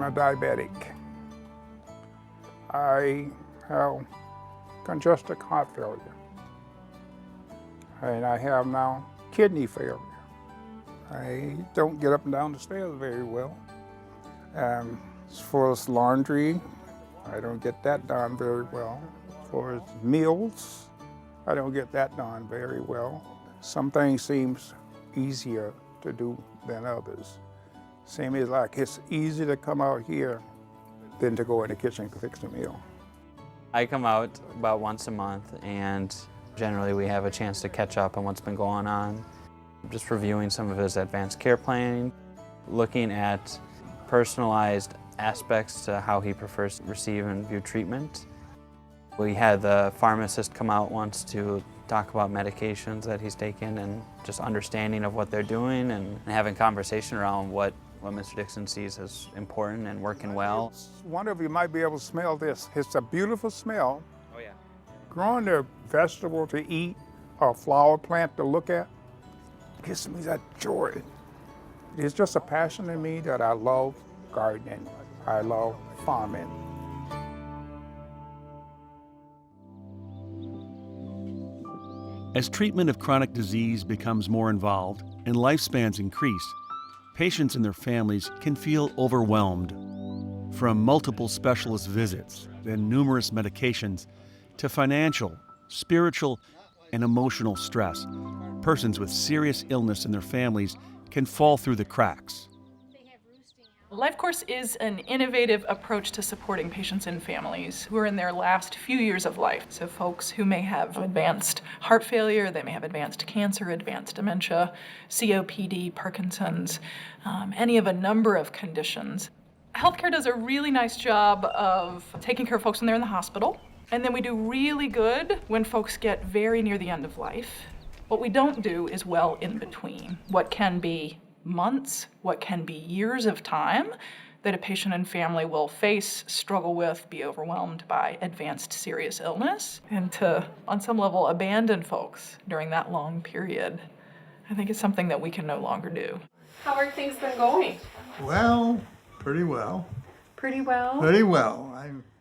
I'm a diabetic. I have congestive heart failure. And I have now kidney failure. I don't get up and down the stairs very well. As far as laundry, I don't get that done very well. As far as meals, I don't get that done very well. Some things seems easier to do than others. Same as like it's easy to come out here than to go in the kitchen and fix a meal. I come out about once a month, and generally we have a chance to catch up on what's been going on. Just reviewing some of his advanced care planning, looking at personalized aspects to how he prefers to receive and view treatment. We had the pharmacist come out once to talk about medications that he's taken and just understanding of what they're doing and having conversation around what Mr. Dixon sees as important and working well. One of you might be able to smell this. It's a beautiful smell. Oh yeah. Growing a vegetable to eat or a flower plant to look at gives me that joy. It's just a passion in me that I love gardening. I love farming. As treatment of chronic disease becomes more involved and lifespans increase, patients and their families can feel overwhelmed. From multiple specialist visits and numerous medications to financial, spiritual, and emotional stress, persons with serious illness in their families can fall through the cracks. LifeCourse is an innovative approach to supporting patients and families who are in their last few years of life. So folks who may have advanced heart failure, they may have advanced cancer, advanced dementia, COPD, Parkinson's, any of a number of conditions. Healthcare does a really nice job of taking care of folks when they're in the hospital. And then we do really good when folks get very near the end of life. What we don't do is well in between. What can be months, what can be years of time that a patient and family will face, struggle with, be overwhelmed by advanced serious illness, and to, on some level, abandon folks during that long period. I think it's something that we can no longer do. How are things been going? Well, pretty well. Pretty well? Pretty well.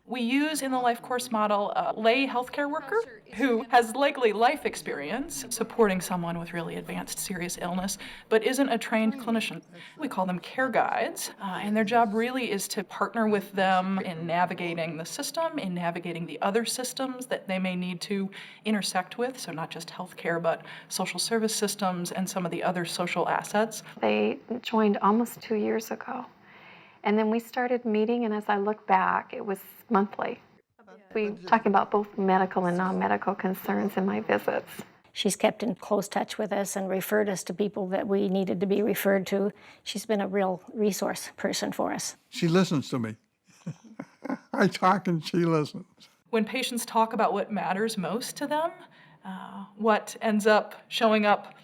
We use in the LifeCourse model a lay healthcare worker who has likely life experience supporting someone with really advanced serious illness, but isn't a trained clinician. We call them care guides, and their job really is to partner with them in navigating the system, in navigating the other systems that they may need to intersect with, so not just healthcare, but social service systems and some of the other social assets. They joined almost 2 years ago. And then we started meeting, and as I look back, it was monthly. We talking about both medical and non-medical concerns in my visits. She's kept in close touch with us and referred us to people that we needed to be referred to. She's been a real resource person for us. She listens to me. I talk and she listens. When patients talk about what matters most to them, what ends up showing up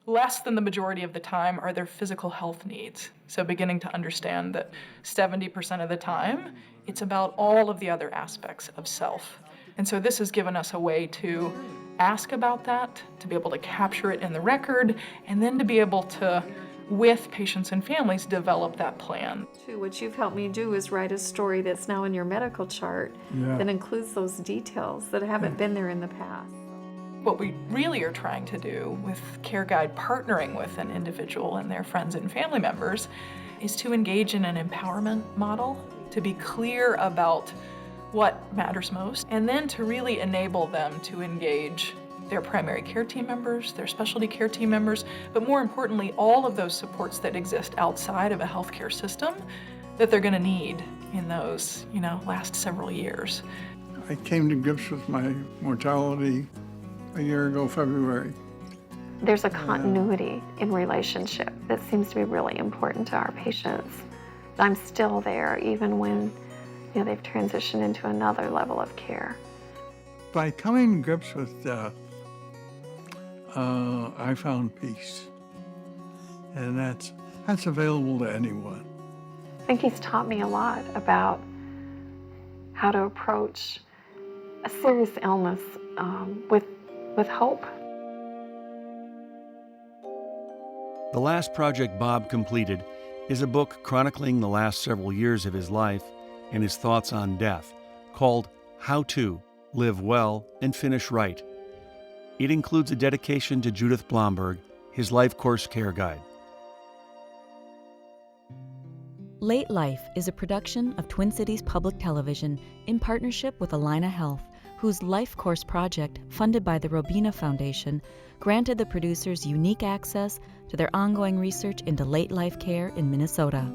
less than the majority of the time are their physical health needs. So beginning to understand that 70% of the time, it's about all of the other aspects of self. And so this has given us a way to ask about that, to be able to capture it in the record, and then to be able to, with patients and families, develop that plan. What you've helped me do is write a story that's now in your medical chart that includes those details that haven't been there in the past. What we really are trying to do with Care Guide partnering with an individual and their friends and family members is to engage in an empowerment model, to be clear about what matters most, and then to really enable them to engage their primary care team members, their specialty care team members, but more importantly, all of those supports that exist outside of a healthcare system that they're going to need in those, last several years. I came to grips with my mortality a year ago, February. There's a continuity in relationship that seems to be really important to our patients. I'm still there even when they've transitioned into another level of care. By coming to grips with death, I found peace. And that's available to anyone. I think he's taught me a lot about how to approach a serious illness with hope. The last project Bob completed is a book chronicling the last several years of his life and his thoughts on death, called How to Live Well and Finish Right. It includes a dedication to Judith Blomberg, his LifeCourse care guide. Late Life is a production of Twin Cities Public Television in partnership with Allina Health, whose LifeCourse project, funded by the Robina Foundation, granted the producers unique access to their ongoing research into late life care in Minnesota.